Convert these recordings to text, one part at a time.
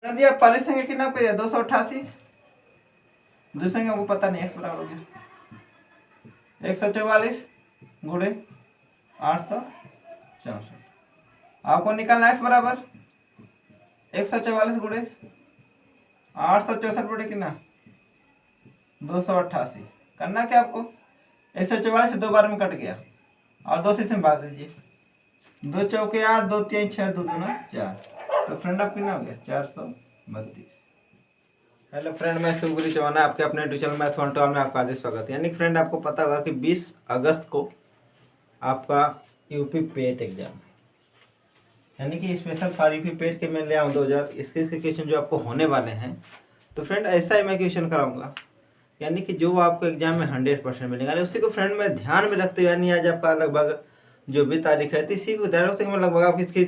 दिया पहले संख्या कितना पे दिया 288, दूसरी संख्या को पता नहीं, x बराबर हो गया 144 गुणे 864। आपको निकालना x बराबर 144 गुणे 864 बटे कितना 288। करना क्या आपको 144 से 2 बार में कट गया और 2 से इसमें भाग दीजिए, 2 चौके 8, 2 3 6, 2 दूना 4। तो फ्रेंड आप कितना हो गया 432। हेलो फ्रेंड, मैं सुगुरी चौहान, आपके अपने ट्यूशन मैथ 1 में आपका हार्दिक स्वागत है। यानी कि फ्रेंड आपको पता होगा कि 20 अगस्त को आपका यूपी पेट एग्जाम है, यानी कि स्पेशल फॉर यूपी पेट के मैं ले आऊँ 2021 के क्वेश्चन जो आपको होने वाले हैं। तो फ्रेंड ऐसा ही मैं क्वेश्चन कराऊंगा, यानी कि जो आपको एग्जाम में 100% मिलेगा। उसी को फ्रेंड मैं ध्यान में रखते हुए, यानी आज आपका लगभग जो भी तारीख है, तो इसी को ध्यान रखते मैं लगभग आपकी इसकी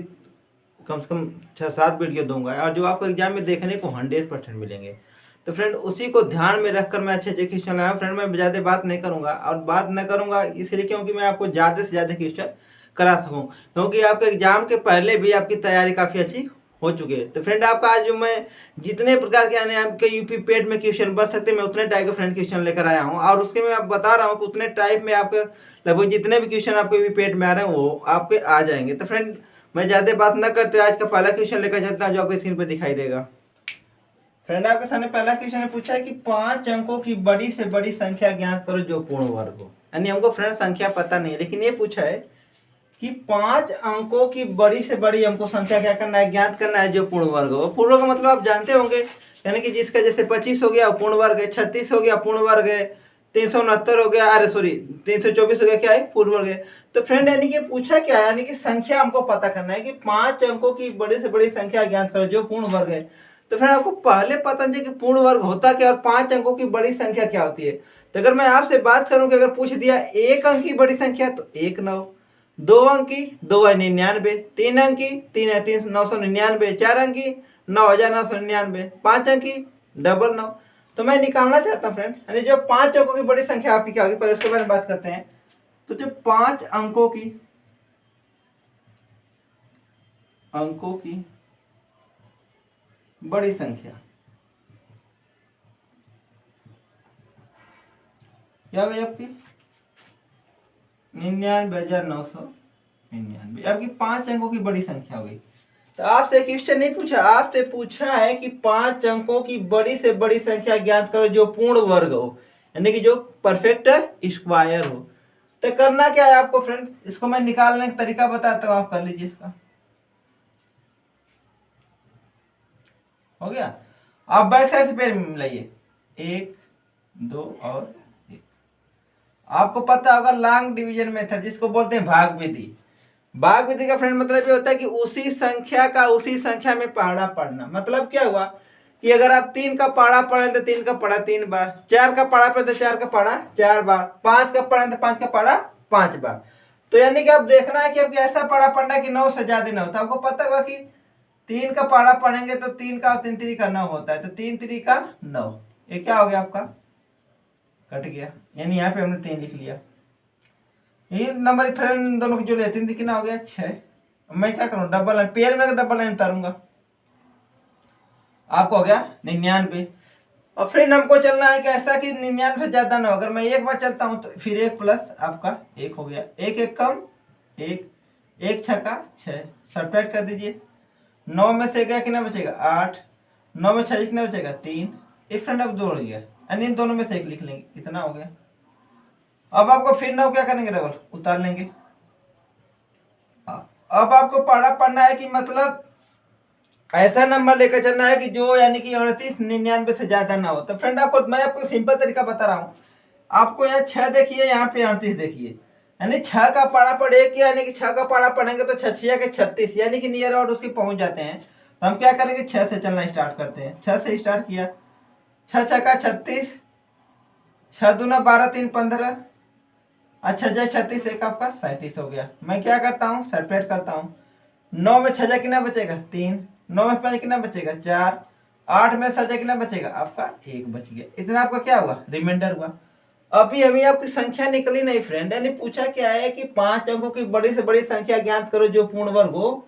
कम से कम 6-7 वीडियो दूंगा और जो आपको एग्जाम में देखने को 100% मिलेंगे। तो फ्रेंड उसी को ध्यान में रखकर मैं अच्छे अच्छे क्वेश्चन लाया। फ्रेंड मैं ज़्यादा बात नहीं करूंगा, और बात न करूंगा इसलिए क्योंकि मैं आपको ज़्यादा से ज़्यादा क्वेश्चन करा सकूं, क्योंकि आपके एग्जाम के पहले भी आपकी तैयारी काफ़ी अच्छी हो चुकी है। तो फ्रेंड आपका आज जो मैं जितने प्रकार के यानी आपके यूपी पेट में क्वेश्चन बच सकते हैं, मैं उतने टाइप के फ्रेंड क्वेश्चन लेकर आया हूँ, और उसके मैं आप बता रहा हूँ कि उतने टाइप में आपके लगभग जितने भी क्वेश्चन आपके यूपी पेट में आ रहे हैं वो आपके आ जाएंगे। तो फ्रेंड मैं ज़्यादा बात न करते आज का पहला क्वेश्चन लेकर चलता हूँ जो आपके स्क्रीन पर दिखाई देगा। फ्रेंड आपके सामने पहला क्वेश्चन ने पूछा है कि 5 अंकों की बड़ी से बड़ी संख्या ज्ञात करो जो पूर्ण वर्ग हो। यानी हमको फ्रेंड संख्या पता नहीं है, लेकिन ये पूछा है कि 5 अंकों की बड़ी से बड़ी हमको संख्या क्या करना है, ज्ञात करना है जो पूर्ण वर्ग हो। पूर्ण वर्ग मतलब आप जानते होंगे, यानी कि जिसका जैसे 25 हो गया पूर्ण वर्ग है, 36 हो गया पूर्ण वर्ग है, 369 हो गया, अरे सॉरी 324 हो गया, क्या है पूर्ण वर्ग है। तो फ्रेंड यानी कि पूछा क्या है, यानी कि संख्या हमको पता करना है कि 5 अंकों की बड़ी से बड़ी संख्या ज्ञात करो जो पूर्ण वर्ग है। तो फ्रेंड आपको पहले पता नहीं कि पूर्ण वर्ग होता क्या और 5 अंकों की बड़ी संख्या क्या होती है। तो अगर मैं आपसे बात करूं कि अगर पूछ दिया 1 अंक की बड़ी संख्या तो 1 9, 2 अंक की 2 है 99, 3 अंक की 3 है 3 999, 4 अंक की 9999, 5 अंक की 999। तो मैं निकालना चाहता हूँ फ्रेंड, यानी जो 5 अंकों की बड़ी संख्या आपकी क्या होगी, पर उसके बारे में बात करते हैं। तो जो 5 अंकों की बड़ी संख्या क्या हो गई आपकी 99,999, आपकी 5 अंकों की बड़ी संख्या हो गई। तो आपसे क्वेश्चन नहीं पूछा, आपसे पूछा है कि 5 अंकों की बड़ी से बड़ी संख्या ज्ञात करो जो पूर्ण वर्ग हो, यानी कि जो परफेक्ट स्क्वायर हो। तो करना क्या है आपको फ्रेंड, इसको मैं निकालने का तरीका बताता हूँ, आप कर लीजिए। इसका हो गया, आप बैक साइड से पैर मिलाइए 1 2 और 1। आपको पता होगा लॉन्ग डिवीजन मेथड जिसको बोलते हैं भाग विधि। भाग विधि का फ्रेंड मतलब ये होता है कि उसी संख्या का उसी संख्या में पहाड़ा पढ़ना। मतलब क्या हुआ कि अगर आप 3 का पहाड़ा पढ़े तो 3 का पढ़ा 3 बार, 4 का पढ़ा पढ़े तो 4 का पढ़ा 4 बार, 5 का पढ़े तो 5 का पढ़ा 5 बार। तो यानी कि आप देखना है कि आपको ऐसा पढ़ा पढ़ना है कि 9 से ज्यादा ना होता। आपको पता होगा कि 3 का पहाड़ा पढ़ेंगे तो 3 का 3 3 का 9 होता है, तो 3 3 का 9, ये क्या हो गया आपका कट गया, यानी यहाँ पे हमने 3 लिख लिया। ये नंबर फ्रेंड दोनों की जो ले 3 कितना हो गया 6। मैं क्या करूँ डबल लाइन, पेयर में डबल लाइन उतारूंगा, आपको हो गया 99। और फ्रेंड हमको चलना है कि ऐसा कि 99 से ज्यादा ना हो। अगर मैं एक बार चलता हूँ तो फिर 1 प्लस आपका 1 हो गया, 1 1 कम 1, 1 6 का 6, सब्ट्रैक्ट कर दीजिए। 9 में से गया कितना बचेगा 8, 9 में 6 कितना बचेगा 3, एक फ्रेंड अब 2 हो गया, यानी इन दोनों में से 1 लिख लेंगे, इतना हो गया। अब आपको फिर 9 क्या करेंगे डबल उतार लेंगे। अब आपको पढ़ा पढ़ना है कि मतलब ऐसा नंबर लेकर चलना है कि जो यानी कि 38 99 से ज्यादा ना हो। तो फ्रेंड आपको मैं आपको सिंपल तरीका बता रहा हूँ। आपको यहाँ 6 देखिए, यहाँ पे 38 देखिए, यानी 6 का पारा पढ़ एक, यानी कि 6 का पारा पढ़ेंगे तो 6 6 के 36, यानी कि नियर अबाउट उसके पहुंच जाते हैं। तो हम क्या करेंगे 6 से चलना स्टार्ट करते हैं। 6 से स्टार्ट किया, 6 6 का 36, 6 दूना 12 3 15, अच्छा जय 36 एक आपका 37 हो गया। मैं क्या करता हूँ सब्ट्रैक्ट करता हूँ। 9 में 6 कितना बचेगा 3, 9 में 5 कितना बचेगा 4, 8 में 7 कितना बचेगा आपका 1 बच गया। इतना आपका क्या हुआ रिमाइंडर हुआ। अभी आपकी संख्या निकली नहीं फ्रेंड, यानी पूछा क्या है कि 5 अंकों की बड़ी से बड़ी संख्या ज्ञात करो जो पूर्ण वर्ग हो।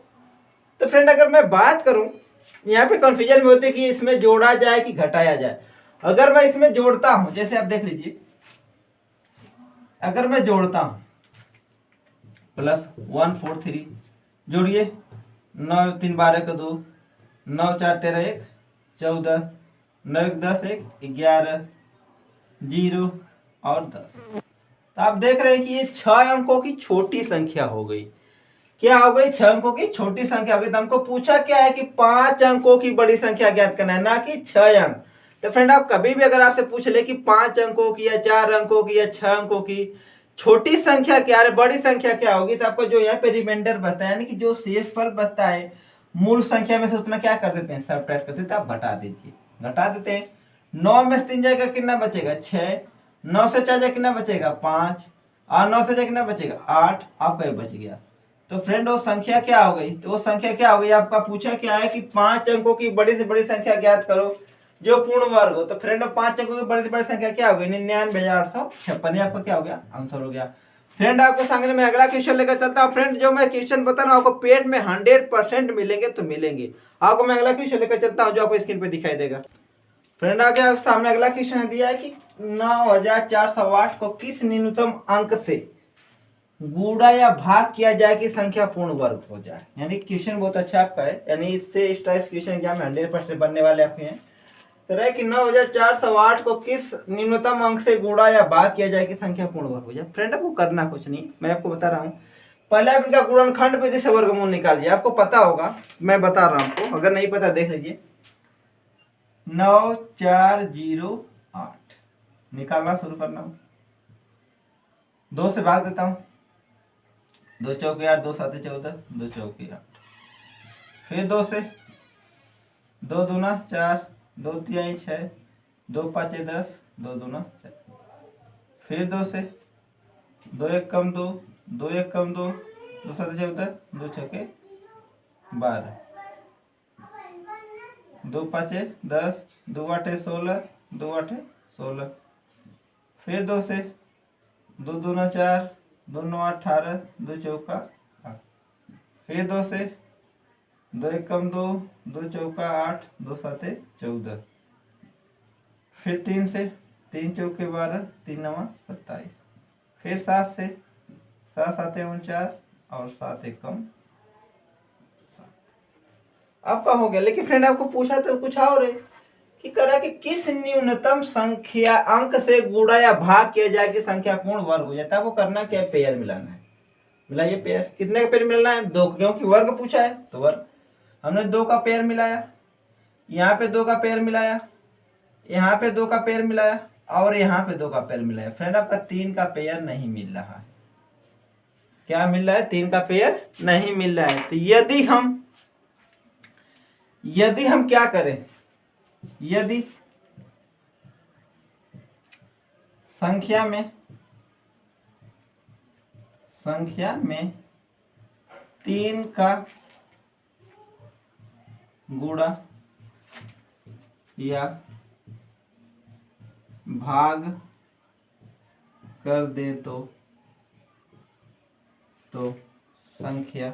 तो फ्रेंड अगर मैं बात करूं यहाँ पे कंफ्यूजन में होते कि इसमें जोड़ा जाए कि घटाया जाए। अगर मैं इसमें जोड़ता हूं, जैसे आप देख लीजिए, अगर मैं जोड़ता हूं +143 जोड़िए, 9 3 12 का 2, 9 4 13 1 14, 9 1 10 1 11 0 और 10। तो आप देख रहे हैं कि ये 6 अंकों की छोटी संख्या हो गई। क्या हो गई? 6 अंकों की छोटी संख्या हो गई। तो हमको पूछा क्या है कि 5 अंकों की बड़ी संख्या ज्ञात करना है, ना कि 6 अंक। तो फ्रेंड आप कभी भी अगर आपसे पूछ ले कि 5 अंकों की या 4 अंकों की या 6 अंकों की छोटी संख्या क्या है, बड़ी संख्या क्या होगी, तो आपको जो यहाँ पे रिमाइंडर बचता है, यानी कि जो शेषफल बचता है मूल संख्या में से उतना क्या कर देते हैं, सबट्रैक्ट करते हैं। तो आप घटा दीजिए, घटा देते हैं। 9 में से 3 जाएगा कितना बचेगा? 6। 9 से 4 जाएगा कितना बचेगा? 5। और 9 से जाएगा कितना बचेगा? 8। आपका ये बच गया। तो फ्रेंड वो संख्या क्या हो गई? तो वो संख्या क्या हो गई? आपका पूछा क्या है कि 5 अंकों की बड़ी से बड़ी संख्या ज्ञात करो जो पूर्ण वर्ग हो। तो फ्रेंड 5 अंकों की बड़ी से बड़ी संख्या क्या हो गई? 99,856। आपका क्या हो गया? आंसर हो गया। फ्रेंड आपके सामने मैं अगला क्वेश्चन लेकर चलता हूँ। फ्रेंड जो मैं क्वेश्चन बता रहा हूँ आपको पेड में 100% मिलेंगे तो मिलेंगे। आपको मैं अगला क्वेश्चन लेकर चलता हूँ जो आपको स्क्रीन पे दिखाई देगा। फ्रेंड आगे आप सामने अगला क्वेश्चन दिया है कि 9408 को किस न्यूनतम अंक से गुणा या भाग किया जाए कि संख्या पूर्ण वर्ग हो जाए। यानी क्वेश्चन बहुत अच्छा आपका है, यानी इससे इस टाइप क्वेश्चन एग्जाम में 100% बनने वाले आपके हैं। तो रहे कि 9408 को किस न्यूनतम अंक से गुणा या भाग किया जाए कि संख्या पूर्ण वर्ग हो जाए। फ्रेंड आपको करना कुछ नहीं, मैं आपको बता रहा हूँ। पहले आप इनका गुणनखंड विधि से वर्गमूल निकालिए, आपको पता होगा, मैं बता रहा हूँ आपको, अगर नहीं पता देख लीजिए। 9408 निकालना शुरू करना हूँ। 2 से भाग देता हूँ, 2 चौके 8, 2 7 14, 2 चौके 8। फिर 2 से, 2 दूना 4, 2 तिहाई 6, 2 पाँचे 10, 2 दूना 4। फिर 2 से, 2 1 कम 2, 2 1 कम 2, 2 7 14, 2 छके 12, 2 पाँचे 10, 2 आठे 16, 2 आठे 16। फिर 2 से, 2 दूना 4, 2 9 18, 2 चौका 8। फिर 2 से, 2 1 कम 2, 2 चौका 8, 2 साते 14। फिर 3 से, 3 चौके 12, 3 नवा 27। फिर 7 से, 7 साते 49 और 7 1 कम 7। आपका हो गया। लेकिन फ्रेंड आपको पूछा तो कुछ और है कि करा कि किस न्यूनतम संख्या अंक से गुणा या भाग किया जाए कि संख्या पूर्ण वर्ग हो जाता है। आपको करना क्या है? पेयर मिलाना है। मिलाइए पेयर। कितने का पेयर मिलाना है? 2, क्योंकि वर्ग पूछा है तो वर्ग। हमने 2 का पेयर मिलाया, यहाँ पे 2 का पेयर मिलाया, यहाँ पे 2 का पेयर मिलाया और यहाँ पे 2 का पेयर मिलाया। फ्रेंड आपका 3 का पेयर नहीं मिल रहा है। क्या मिल रहा है? 3 का पेयर नहीं मिल रहा है। तो यदि हम क्या करें, यदि संख्या में 3 का गुणा या भाग कर दे तो संख्या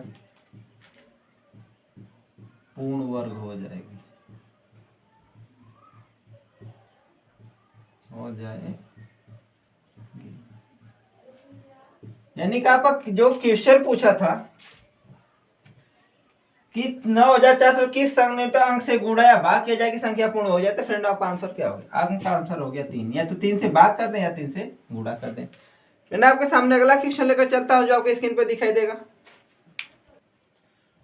पूर्ण वर्ग हो जाएगी, यानी कि आपका जो क्वेश्चन पूछा था कि 9400 किस न्यूनतम अंक से गुणा या भाग किया जाए कि संख्या पूर्ण हो जाए। तो फ्रेंड आपका आंसर क्या हो गया? आपका आंसर हो गया 3। या तो 3 से भाग कर दें या 3 से गुणा कर दें। फ्रेंड आपके सामने अगला क्वेश्चन लेकर चलता हूं जो आपके स्क्रीन पर दिखाई देगा।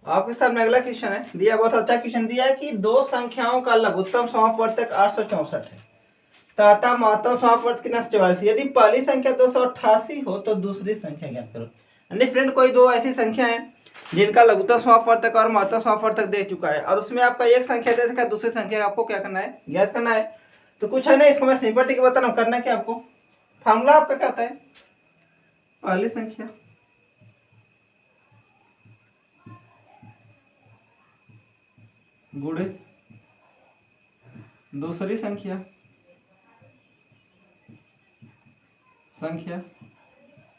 आपके सामने अगला क्वेश्चन है दिया, बहुत अच्छा क्वेश्चन दिया है कि 2 संख्याओं का लघुत्तम समापवर्तक 864 है तथा महत्तम समापवर्तक कितना? 44। यदि पहली संख्या 288 हो तो दूसरी संख्या ज्ञात करो। यानी फ्रेंड कोई 2 ऐसी संख्या है जिनका लघुत्तम समापवर्तक और महत्तम समापवर्तक दे चुका है और उसमें आपका एक संख्या दे सका, दूसरी संख्या आपको क्या करना है? ज्ञात करना है। तो कुछ है ना, इसको मैं सिंपल टिक बता रहा हूँ। करना क्या आपको? फॉर्मूला आपका क्या होता है? पहली संख्या गुणे दूसरी संख्या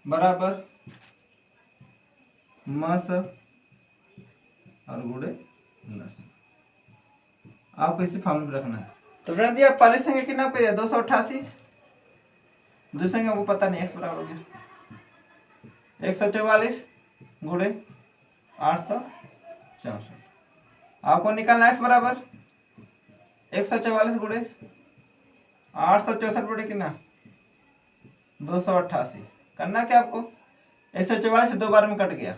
बराबर मस और गुणे लस। आपको इसी फॉर्म में रखना है। तो फ्रेंड दिया पहले संख्या कितना पे दिया 288, दूसरी संख्या को पता नहीं, x बराबर हो गया 144 गुणे 864। आपको निकालना x बराबर 144 गुणे 864 बटे कितना 288। करना क्या आपको 144 से 2 बार में कट गया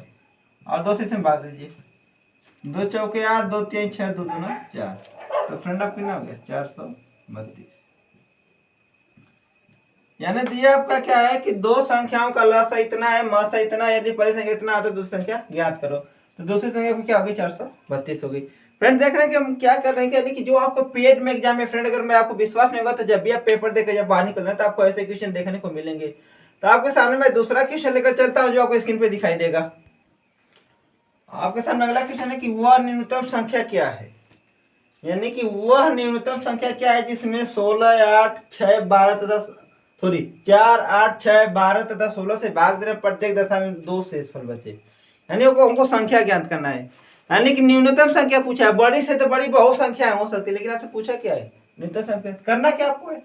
और 2 से इसमें भाग दीजिए, 2 चौके 8, 2 3 6, 2 दूना 4। तो फ्रेंड आप कितना हो गया 432। यानी दिया आपका क्या है कि दो संख्याओं का लसा इतना है, मसा इतना है। यदि पहली संख्या इतना आता है, दूसरी संख्या ज्ञात करो। तो दूसरी संख्या को क्या होगी 432 होगी। फ्रेंड देख रहे हैं कि हम क्या कर रहे हैं, यानी कि जो आपको पेड में एग्जाम में फ्रेंड अगर मैं आपको विश्वास नहीं होगा तो जब भी आप पेपर देकर जब बाहर निकलना तो आपको ऐसे क्वेश्चन देखने को मिलेंगे। तो आपके सामने मैं दूसरा क्वेश्चन लेकर चलता हूँ जो आपको स्क्रीन पे दिखाई देगा। आपके सामने अगला क्वेश्चन है कि वह न्यूनतम संख्या क्या है, यानी कि वह न्यूनतम संख्या क्या है जिसमें 16, 8, 6, 12 तथा 4, 8, 6, 12 तथा 16 से भाग देने प्रत्येक दशा में 2 शेषफल बचे। यानी हमको संख्या ज्ञात करना है, यानी कि न्यूनतम संख्या पूछा है। बड़ी से तो बड़ी बहुत संख्या हो सकती है, लेकिन आपसे पूछा क्या है न्यूनतम संख्या। करना क्या आपको है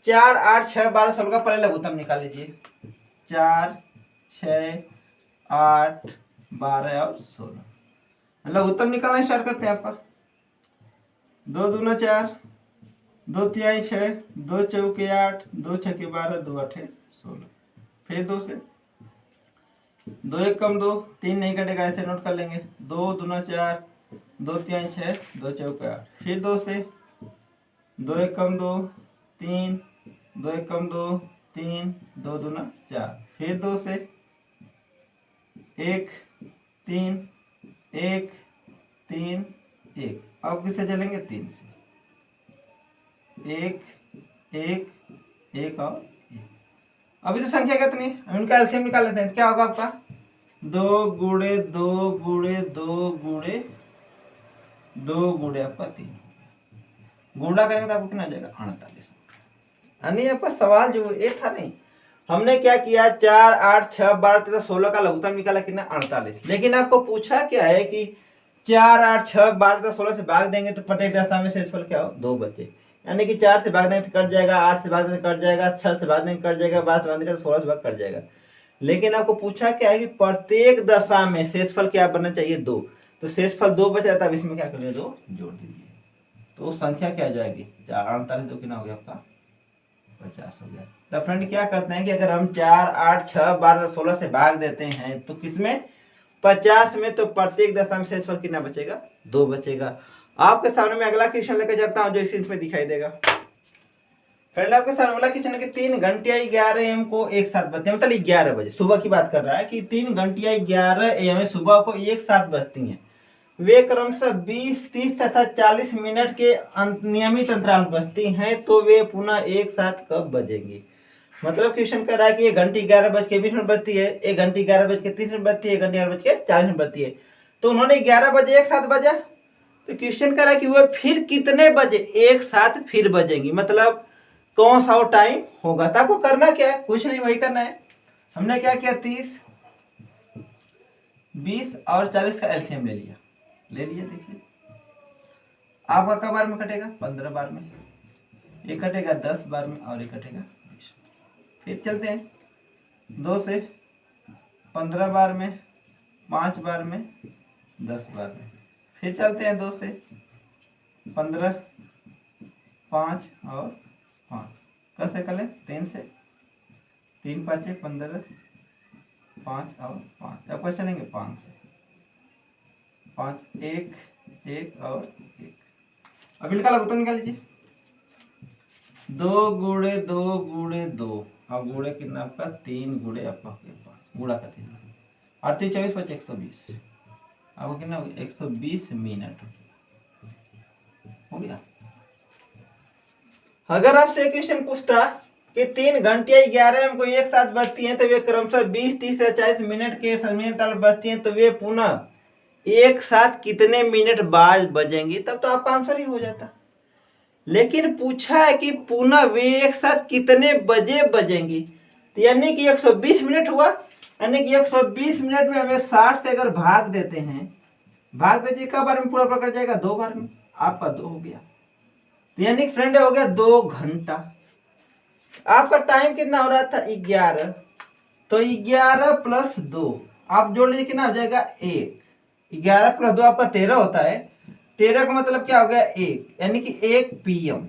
4, 8, 6, 12, 16 का पहले लघुत्तम निकाल लीजिए। 4, 6, 8, 12 और 16 लघुत्तम निकालना स्टार्ट करते हैं। आपका 2 दूना 4, 2 तिहाई 6, 2 चौके 8, 2 छक्के 12, 2 आठे 16। फिर 2 से 2 एक कम 2, 3 नहीं कटेगा, ऐसे नोट कर लेंगे। 2 दूना 4, 2 तिहाई 6, 2 चौके 8। फिर 2 से 2 एक कम 2, 3, 2 एक कम 2, 3, 2 दूना 4। फिर 2 से 1, 3, 1, 3, 1। अब किससे चलेंगे 3 से 1, 1, 1 और 1। अभी तो संख्या कितनी, हम इनका एलसीएम निकाल लेते हैं। क्या होगा आपका 2 गुणे 2 गुणे 2 गुणे 2 गुणे आपका 3। गुणा करेंगे तो आपको कितना आ जाएगा 48। यानी आपका सवाल जो ये था नहीं, हमने क्या किया 4, 8, 6, 12 तथा 16 का लघुत्तम निकाला कितना 48। लेकिन आपको पूछा क्या है कि 4, 8, 6, 12 तथा 16 से भाग देंगे तो प्रत्येक दशा में शेषफल क्या हो 2 बचे। यानी कि 4 से भाग देंगे तो कट जाएगा, 8 से भाग देंगे तो कट जाएगा, 6 से भाग देंगे कट जाएगा, 12 से भाग देंगे 16 से भाग कट जाएगा। लेकिन आपको पूछा क्या है कि प्रत्येक दशा में शेषफल क्या बनना चाहिए 2। तो शेषफल 2 बचा, तब इसमें क्या करिए 2 जोड़ दीजिए। तो संख्या क्या आ जाएगी 48, 2 कितना हो गया आपका 50 हो गया। तो फ्रेंड क्या करते हैं कि अगर हम 4, 8, 6, 12, 16 से भाग देते हैं तो किसमें 50 में, तो प्रत्येक दशा में शेषफल कितना बचेगा 2 बचेगा। आपके सामने मैं अगला क्वेश्चन लेकर जाता हूं जो इस में दिखाई देगा। फ्रेंड आपके सामने अगला क्वेश्चन है कि 3 घंटिया 11 AM को एक साथ बजते हैं, मतलब 11 बजे सुबह की बात कर रहा है कि 3 घंटिया 11 AM सुबह को एक साथ बजती हैं। वे क्रमशः 20, 30 तथा 40 मिनट के नियमित अंतराल बजती हैं, तो वे पुनः एक साथ कब बजेंगी। मतलब क्वेश्चन कर रहा है कि 1 घंटी 11:20 बजती है, 1 घंटी 11:30 बजती है, 1 घंटी 11:40 बजती है। तो उन्होंने 11 बजे एक साथ बजा। तो क्वेश्चन कर रहा है कि वह फिर कितने बजे एक साथ फिर बजेंगी, मतलब कौन सा टाइम होगा। तो आपको करना क्या है, कुछ नहीं वही करना है। हमने क्या किया 30, 20 और 40 का एलसीएम ले लिया। देखिए आपका कब बार में कटेगा 15 बार में, एक कटेगा 10 बार में और एक कटेगा 20। फिर चलते हैं 2 से 15 बार में, 5 बार में, 10 बार में। फिर चलते हैं 2 से 15, 5 और 5। कैसे करें 3 से 3 5 15, 5 और 5। अब कैसे चलेंगे 5 से 5, 1, 1 और 1। अब इनका लघुत्तम निकाल लीजिए। 2 गुणे 2 गुणे 2 और गुणे कितना आपका 3 गुणे आपका 5 गुणा कर दीजिए। 38, 24, 25, 120। आपको कितना हो गया 120 मिनट हो गया। अगर आपसे क्वेश्चन पूछता कि 3 घंटिया 11 AM को एक साथ बजती हैं, तो वे क्रमशः 20, 30 या 40 मिनट के समय अंतराल बजती हैं, तो वे पुनः एक साथ कितने मिनट बाद बजेंगी, तब तो आपका आंसर ही हो जाता। लेकिन पूछा है कि पुनः वे एक साथ कितने बजे बजेंगी, तो यानी कि 120 मिनट हुआ। यानी कि 120 मिनट में हमें 60 से अगर भाग देते हैं, भाग दीजिए कब बार में पूरा कट जाएगा 2 बार में। आपका 2 हो गया। तो यानी फ्रेंड हो गया 2 घंटा। आपका टाइम कितना हो रहा था 11, तो 11 प्लस 2 आप जोड़ लीजिए कितना हो जाएगा 1। 11 प्लस 2 आपका 13 होता है। 13 का मतलब क्या हो गया 1, यानी कि 1 PM।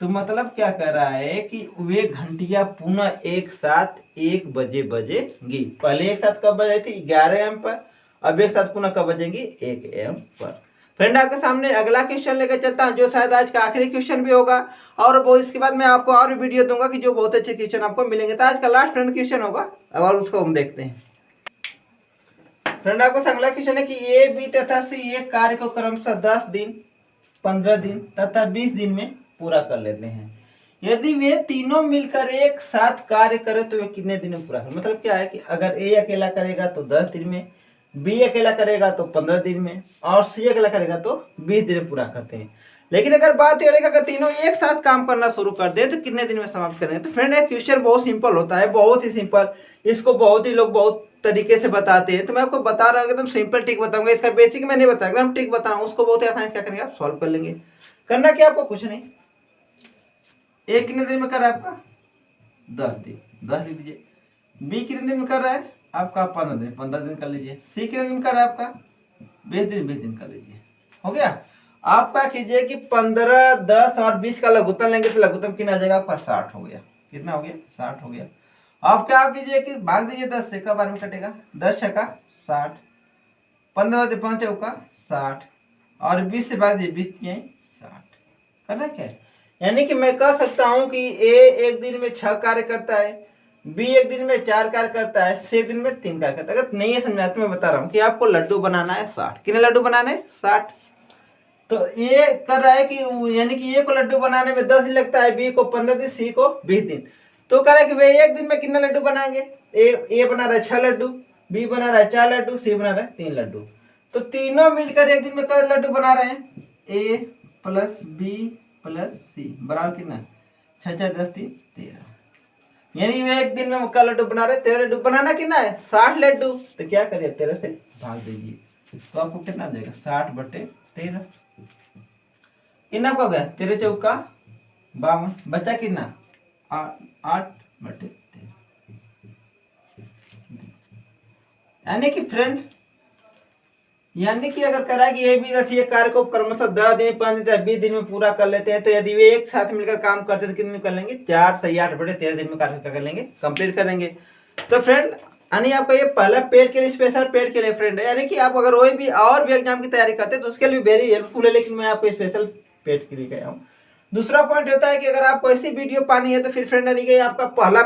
तो मतलब क्या कर रहा है कि वे घंटियां पुनः एक साथ 1 बजे बजेगी। पहले एक साथ कब बज रही थी 11 AM पर, अब एक साथ पुनः कब बजेंगी 1 AM पर। फ्रेंड आपके सामने अगला क्वेश्चन लेकर चलता हूं, जो शायद आज का आखिरी क्वेश्चन भी होगा, और वो इसके बाद मैं आपको और भी वीडियो दूंगा कि जो बहुत अच्छे क्वेश्चन आपको मिलेंगे। तो आज का लास्ट फ्रेंड क्वेश्चन होगा और उसको हम देखते हैं। फ्रेंड आपको अगला क्वेश्चन है कि ए बी तथा सी एक कार्य को क्रमशः 10 दिन 15 दिन तथा 20 दिन में पूरा कर लेते हैं। यदि वे तीनों मिलकर एक साथ कार्य करें तो वे कितने दिन में पूरा करें। मतलब क्या है कि अगर ए अकेला करेगा तो 10 दिन में, बी अकेला करेगा तो 15 दिन में, और सी अकेला करेगा तो 20 दिन में पूरा करते हैं। लेकिन अगर बात यह रहेगा अगर तीनों एक साथ काम करना शुरू कर दे तो कितने दिन में समाप्त करेंगे। तो फ्रेंड ये क्वेश्चन बहुत सिंपल होता है, बहुत ही सिंपल। इसको बहुत ही लोग बहुत तरीके से बताते हैं, तो मैं आपको बता रहा हूँ एकदम सिंपल ट्रिक बताऊंगा। इसका बेसिक मैं नहीं बताऊंगा, एकदम ट्रिक बता रहा हूँ, उसको बहुत ही आसानी से क्या करेंगे आप सॉल्व कर लेंगे। करना क्या आपको कुछ नहीं, एक कितने दिन में कर रहा है आपका 10 दिन, 10 लिख लीजिए। बी कितने दिन में कर रहा है आपका 15 दिन, 15 दिन कर लीजिए। सी कितने दिन कर रहा है आपका 20 दिन, 20 दिन कर लीजिए। हो गया। आप क्या कीजिए कि 15, 10 और 20 का लघुत्तम लेंगे तो लघुत्तम कितना आ जाएगा आपका 60 हो गया। कितना हो गया 60 हो गया। आप क्या कीजिए कि भाग दीजिए 10 से, कब बार में कटेगा 10 छक्का 60, 15 से 5 चौका 60, और 20 से भाग दीजिए 20 तिहाई 60। करना क्या है, यानी कि मैं कह सकता हूं कि ए एक दिन में 6 कार्य करता है, बी एक दिन में 4 कार्य करता है, सी एक दिन में 3 कार्य करता है। अगर नहीं है समझ में आता तो मैं बता रहा हूँ कि आपको लड्डू बनाना है 60। कितने लड्डू बनाने हैं 60। तो ये कर रहा है कि यानी कि ए को लड्डू बनाने में 10 दिन लगता है, बी को 15 दिन, सी को 20 दिन। तो कह रहा है कि वे एक दिन में कितने लड्डू बनाएंगे। ए बना रहा है 6 लड्डू, बी बना रहा है 4 लड्डू, सी बना रहा है 3 लड्डू। तो तीनों मिलकर एक दिन में कितने लड्डू बना रहे हैं, ए प्लस बी प्लस सी बराबर कितना 6 6 10 3 13। यानी वे एक दिन में क्या लड्डू बना रहे हैं 13 लड्डू। बनाना कितना है 60 लड्डू। तो क्या करिए 13 से भाग दीजिए तो आपको कितना आ जाएगा 60/13। कितना हो गया 13 चौका 52, बचा कितना 8/13। यानी कि फ्रेंड यानी कि अगर करा कि ए बी सी कार्य को क्रमशः 10 दिन 5 दिन 20 दिन में पूरा कर लेते हैं, तो यदि वे एक साथ मिलकर काम करते हैं तो कितने दिन कर लेंगे 4 से 8/13 दिन में कार्य कर लेंगे, कंप्लीट करेंगे। तो फ्रेंड यानी आपका ये पहला पेड के लिए स्पेशल पेड के लिए फ्रेंड है, यानी कि आप अगर कोई भी और भी एग्जाम की तैयारी करते हैं तो उसके लिए वेरी हेल्पफुल है, लेकिन मैं आपको स्पेशल पेड के लिए गया हूँ। दूसरा पॉइंट होता है कि अगर आपको ऐसी वीडियो पानी है तो फिर फ्रेंड यानी कि आपका पहला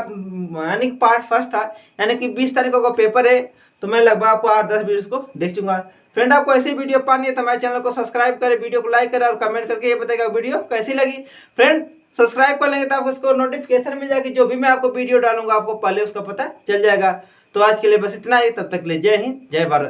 यानी पार्ट फर्स्ट था, यानी कि 20 तारीख को पेपर है, तो मैं लगभग आपको 8-10 वीडियोस को देख चुका। फ्रेंड आपको ऐसी वीडियो पानी है तो हमारे चैनल को सब्सक्राइब करें, वीडियो को लाइक करें और कमेंट करके ये बताएगा वीडियो कैसी लगी। फ्रेंड सब्सक्राइब कर लेंगे तो आपको उसको नोटिफिकेशन मिल जाएगी, जो भी मैं आपको वीडियो डालूंगा आपको पहले उसका पता चल जाएगा। तो आज के लिए बस इतना ही, तब तक के लिए जय हिंद जय भारत।